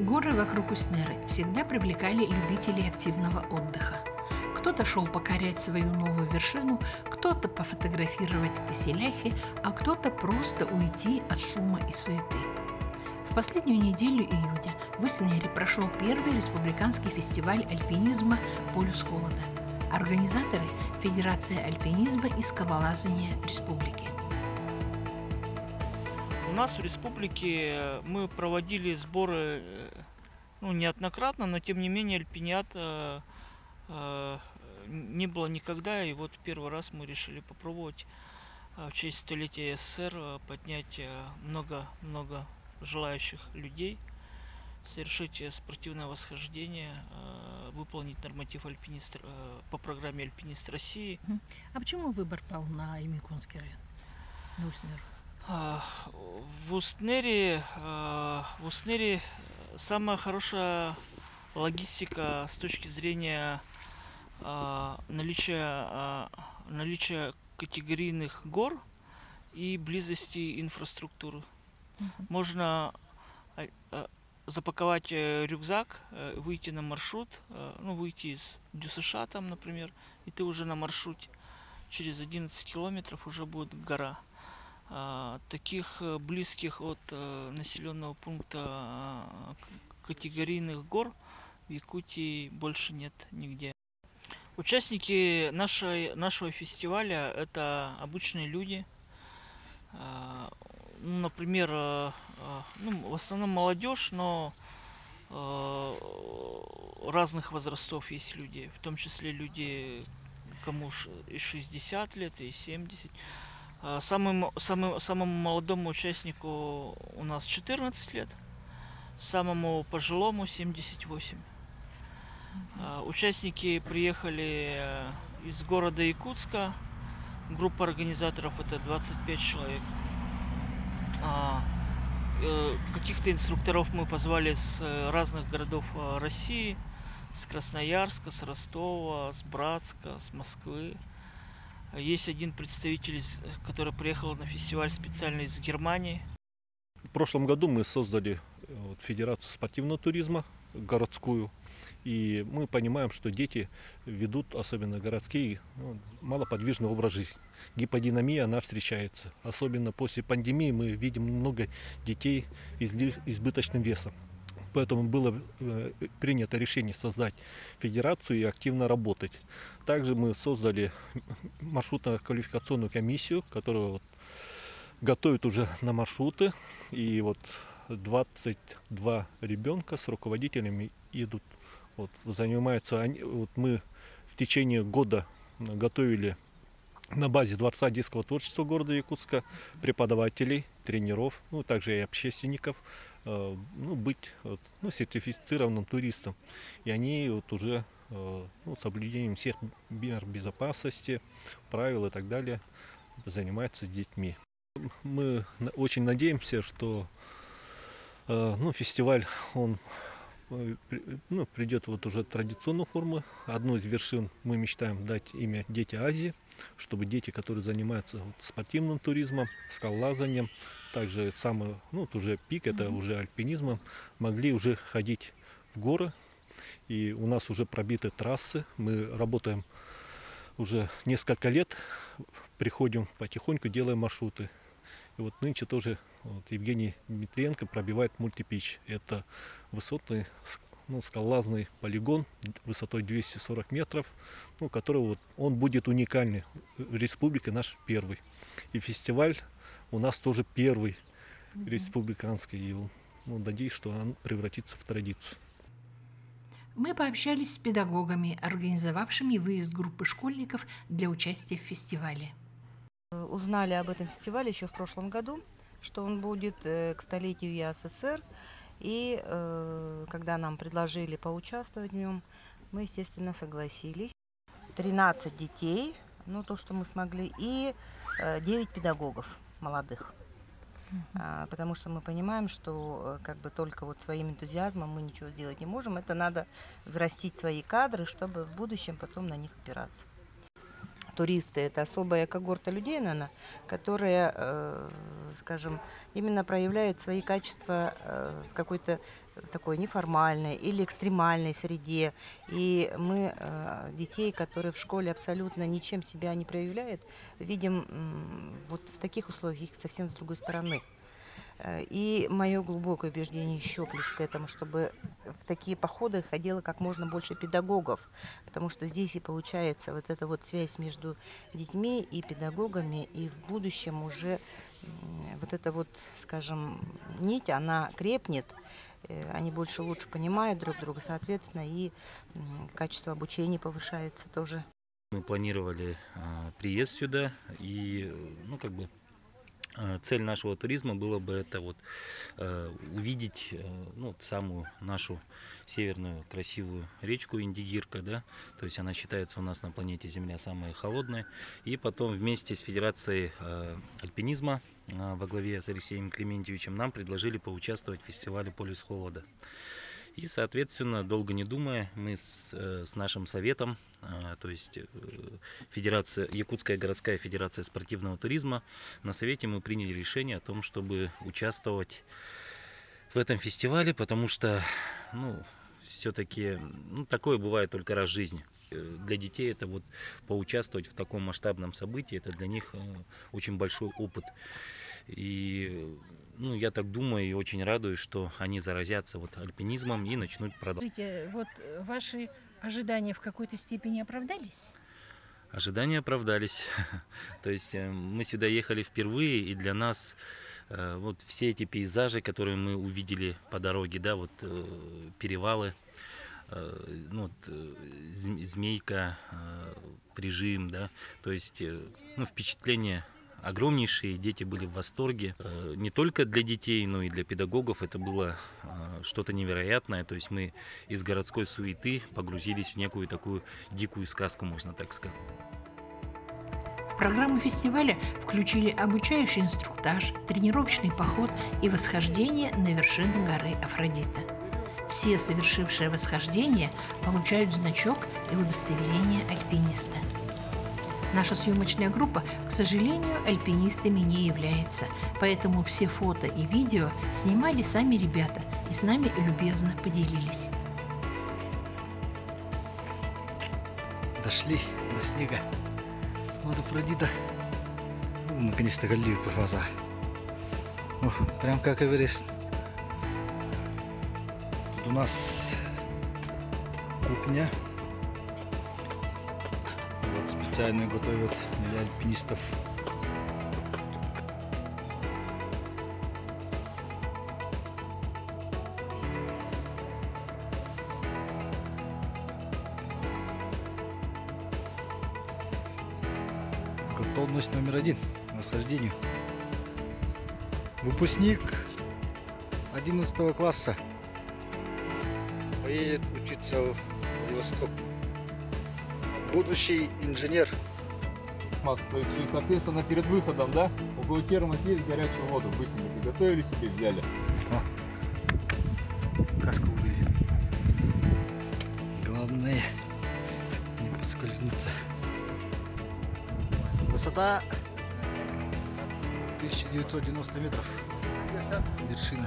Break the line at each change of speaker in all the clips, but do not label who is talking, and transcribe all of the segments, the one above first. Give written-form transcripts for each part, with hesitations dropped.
Горы вокруг Уснеры всегда привлекали любителей активного отдыха. Кто-то шел покорять свою новую вершину, кто-то пофотографировать селяхи, а кто-то просто уйти от шума и суеты. В последнюю неделю июня в Уснере прошел первый республиканский фестиваль альпинизма «Полюс холода». Организаторы – Федерация альпинизма и скалолазания республики.
У нас в республике мы проводили сборы неоднократно, но тем не менее альпиниад не было никогда. И вот первый раз мы решили попробовать в честь столетия СССР поднять много желающих людей, совершить спортивное восхождение, выполнить норматив альпинист по программе «Альпинист России».
А почему выбор пал на Емиконский район, на Уснеру?
В Уснере самая хорошая логистика с точки зрения наличия категорийных гор и близости инфраструктуры. Можно запаковать рюкзак, выйти на маршрут, выйти из ДЮСШ там, например, и ты уже на маршруте. Через 11 километров уже будет гора. Таких близких от населенного пункта категорийных гор в Якутии больше нет нигде. Участники нашего фестиваля – это обычные люди. Например, в основном молодежь, но разных возрастов есть люди, в том числе люди, кому и 60 лет, и 70. Самому молодому участнику у нас 14 лет, самому пожилому 78. Участники приехали из города Якутска, группа организаторов это 25 человек. Каких-то инструкторов мы позвали с разных городов России, с Красноярска, с Ростова, с Братска, с Москвы. Есть один представитель, который приехал на фестиваль специально из Германии.
В прошлом году мы создали Федерацию спортивного туризма городскую. И мы понимаем, что дети ведут, особенно городские, малоподвижный образ жизни. Гиподинамия, она встречается. Особенно после пандемии мы видим много детей с избыточным весом. Поэтому было принято решение создать федерацию и активно работать. Также мы создали маршрутно-квалификационную комиссию, которая готовит уже на маршруты. И 22 ребенка с руководителями идут. Занимаются они. Мы в течение года готовили на базе Дворца детского творчества города Якутска преподавателей, тренеров, также и общественников, быть сертифицированным туристом. И они уже с соблюдением всех мер безопасности, правил и так далее занимаются с детьми. Мы очень надеемся, что фестиваль он придет уже традиционной формы. Одну из вершин мы мечтаем дать имя «Дети Азии», чтобы дети, которые занимаются спортивным туризмом, скалолазанием, также самый уже пик, это уже альпинизмом, могли уже ходить в горы. И у нас уже пробиты трассы, мы работаем уже несколько лет, приходим потихоньку, делаем маршруты. И нынче тоже Евгений Дмитриенко пробивает мультипич. Это высотный скалолазный полигон высотой 240 метров, который он будет уникальный. Республика наш первый. И фестиваль у нас тоже первый республиканский. И надеюсь, что он превратится в традицию.
Мы пообщались с педагогами, организовавшими выезд группы школьников для участия в фестивале.
Узнали об этом фестивале еще в прошлом году, что он будет к столетию ЮАССР. И когда нам предложили поучаствовать в нем, мы, естественно, согласились. 13 детей, то, что мы смогли, и 9 педагогов молодых. Потому что мы понимаем, что только своим энтузиазмом мы ничего сделать не можем. Это надо взрастить свои кадры, чтобы в будущем потом на них опираться. туристы. Это особая когорта людей, наверное, которая, скажем, именно проявляет свои качества в какой-то такой неформальной или экстремальной среде. И мы детей, которые в школе абсолютно ничем себя не проявляют, видим вот в таких условиях их совсем с другой стороны. И мое глубокое убеждение еще плюс к этому, чтобы в такие походы ходило как можно больше педагогов, потому что здесь и получается вот эта вот связь между детьми и педагогами, и в будущем уже вот эта вот, скажем, нить, она крепнет, они больше лучше понимают друг друга, соответственно, и качество обучения повышается тоже.
Мы планировали приезд сюда, и, цель нашего туризма было бы это вот увидеть самую нашу северную красивую речку Индигирка, да, то есть она считается у нас на планете Земля самая холодная, и потом вместе с Федерацией альпинизма во главе с Алексеем Клементьевичем нам предложили поучаствовать в фестивале «Полюс холода». И, соответственно, долго не думая, мы с нашим советом, то есть Якутская городская федерация спортивного туризма, на совете мы приняли решение о том, чтобы участвовать в этом фестивале, потому что, все-таки, такое бывает только раз в жизни. Для детей это вот поучаствовать в таком масштабном событии, это для них очень большой опыт. И я так думаю и очень радуюсь, что они заразятся вот альпинизмом и начнут продолжать.
Скажите, вот ваши ожидания в какой-то степени оправдались?
Ожидания оправдались. То есть мы сюда ехали впервые, и для нас вот все эти пейзажи, которые мы увидели по дороге, да, вот перевалы, Змейка, Прижим, да, то есть впечатление огромнейшие, дети были в восторге. Не только для детей, но и для педагогов это было что-то невероятное. То есть мы из городской суеты погрузились в некую такую дикую сказку, можно так сказать.
В программу фестиваля включили обучающий инструктаж, тренировочный поход и восхождение на вершину горы Афродита. Все совершившие восхождение получают значок и удостоверение альпиниста. Наша съемочная группа, к сожалению, альпинистами не является, поэтому все фото и видео снимали сами ребята и с нами любезно поделились.
Дошли до снега. Вот Афродита. Наконец-то галерею глаза. Прям как Эверест. Тут у нас кухня. Специально готовят для альпинистов. Готовность номер 1 к восхождению. Выпускник 11 класса поедет учиться в Владивосток. Будущий инженер.
То есть, соответственно, перед выходом, да, около термос есть горячую воду, быстренько приготовили себе, взяли.
Кашку вывели. Главное не поскользнуться. Высота 1990 метров. Вершина.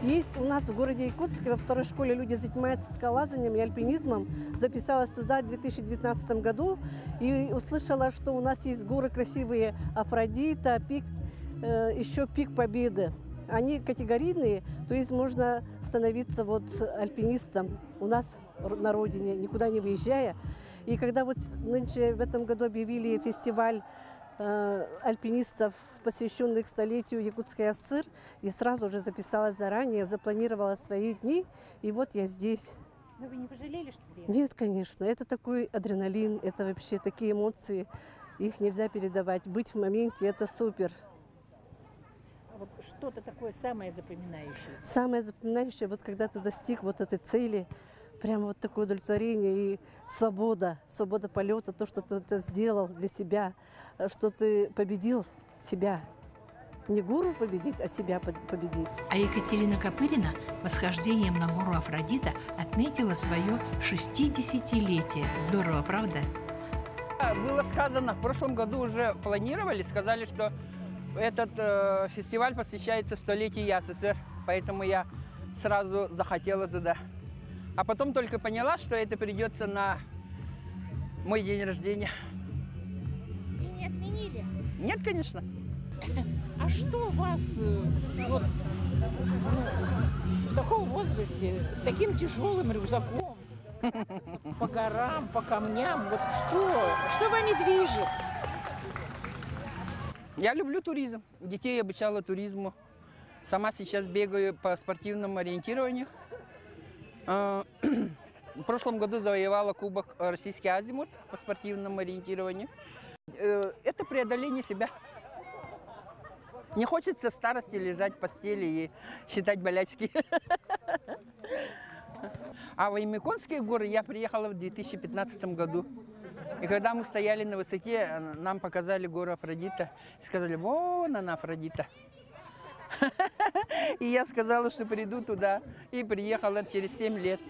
Есть у нас в городе Якутске во второй школе люди занимаются скалолазанием и альпинизмом. Записалась туда в 2019 году и услышала, что у нас есть горы красивые Афродита, пик, еще пик Победы. Они категорийные, то есть можно становиться вот альпинистом у нас на родине, никуда не выезжая. И когда вот нынче в этом году объявили фестиваль альпинистов, посвященных столетию Якутской АССР, я сразу же записалась заранее, запланировала свои дни, и вот я здесь.
Но вы не пожалели, что приехали?
Нет, конечно, это такой адреналин, это вообще такие эмоции, их нельзя передавать. Быть в моменте – это супер.
А вот что-то такое самое запоминающееся?
Самое запоминающее, вот когда ты достиг вот этой цели, прямо вот такое удовлетворение и свобода, свобода полета, то, что ты это сделал для себя, что ты победил себя. Не гуру победить, а себя победить.
А Екатерина Копырина восхождением на гору Афродита отметила свое 60-летие. Здорово, правда?
Было сказано, в прошлом году уже планировали, сказали, что этот фестиваль посвящается столетию ЯССР, поэтому я сразу захотела туда. А потом только поняла, что это придется на мой день рождения.
И не отменили?
Нет, конечно.
А что вас вот, в таком возрасте, с таким тяжелым рюкзаком, по горам, по камням, вот что вами движет?
Я люблю туризм. Детей обучала туризму. Сама сейчас бегаю по спортивному ориентированию. В прошлом году завоевала Кубок «Российский азимут» по спортивному ориентированию. Это преодоление себя. Не хочется в старости лежать в постели и считать болячки. А в Ямиконские горы я приехала в 2015 году. И когда мы стояли на высоте, нам показали гору Афродита. И сказали, вон она, Афродита. И я сказала, что приду туда. И приехала через 7 лет.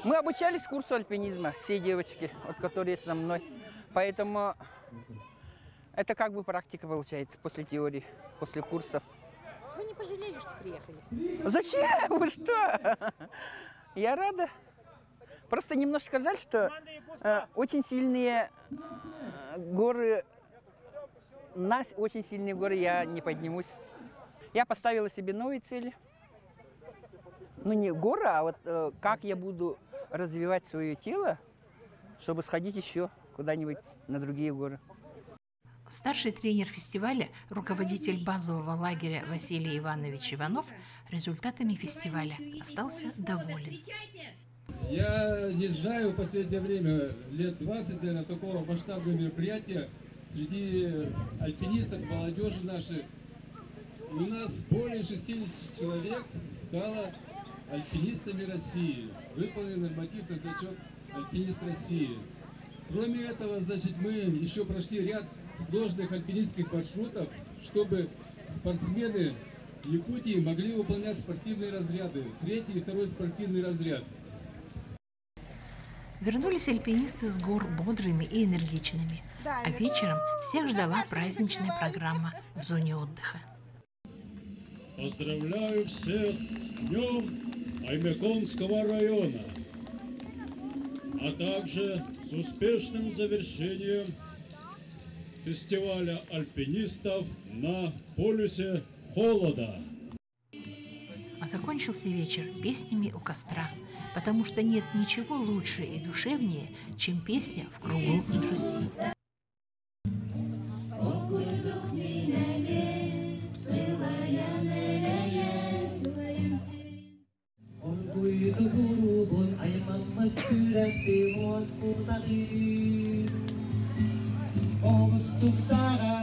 Мы обучались курсу альпинизма, все девочки, вот, которые со мной. Поэтому это как бы практика получается после теории, после курсов.
Вы не пожалели, что приехали?
Зачем? Вы что? Я рада. Просто немножко жаль, что очень сильные горы, на очень сильные горы я не поднимусь. Я поставила себе новые цели. Ну, не горы, а вот как я буду развивать свое тело, чтобы сходить еще куда-нибудь на другие горы.
Старший тренер фестиваля, руководитель базового лагеря Василий Иванович Иванов результатами фестиваля остался доволен.
Я не знаю, в последнее время, лет 20, наверное, такого масштабного мероприятия среди альпинистов, молодежи нашей. У нас более 60 человек стало альпинистами России. Выполнен нормативный зачет альпинист России. Кроме этого, значит, мы еще прошли ряд сложных альпинистских маршрутов, чтобы спортсмены Якутии могли выполнять спортивные разряды, 3-й и 2-й спортивный разряд.
Вернулись альпинисты с гор бодрыми и энергичными, а вечером всех ждала праздничная программа в зоне отдыха.
Поздравляю всех с Днем Аймяконского района, а также с успешным завершением фестиваля альпинистов на полюсе холода.
А закончился вечер песнями у костра, потому что нет ничего лучше и душевнее, чем песня в кругу друзей.
Olusturdara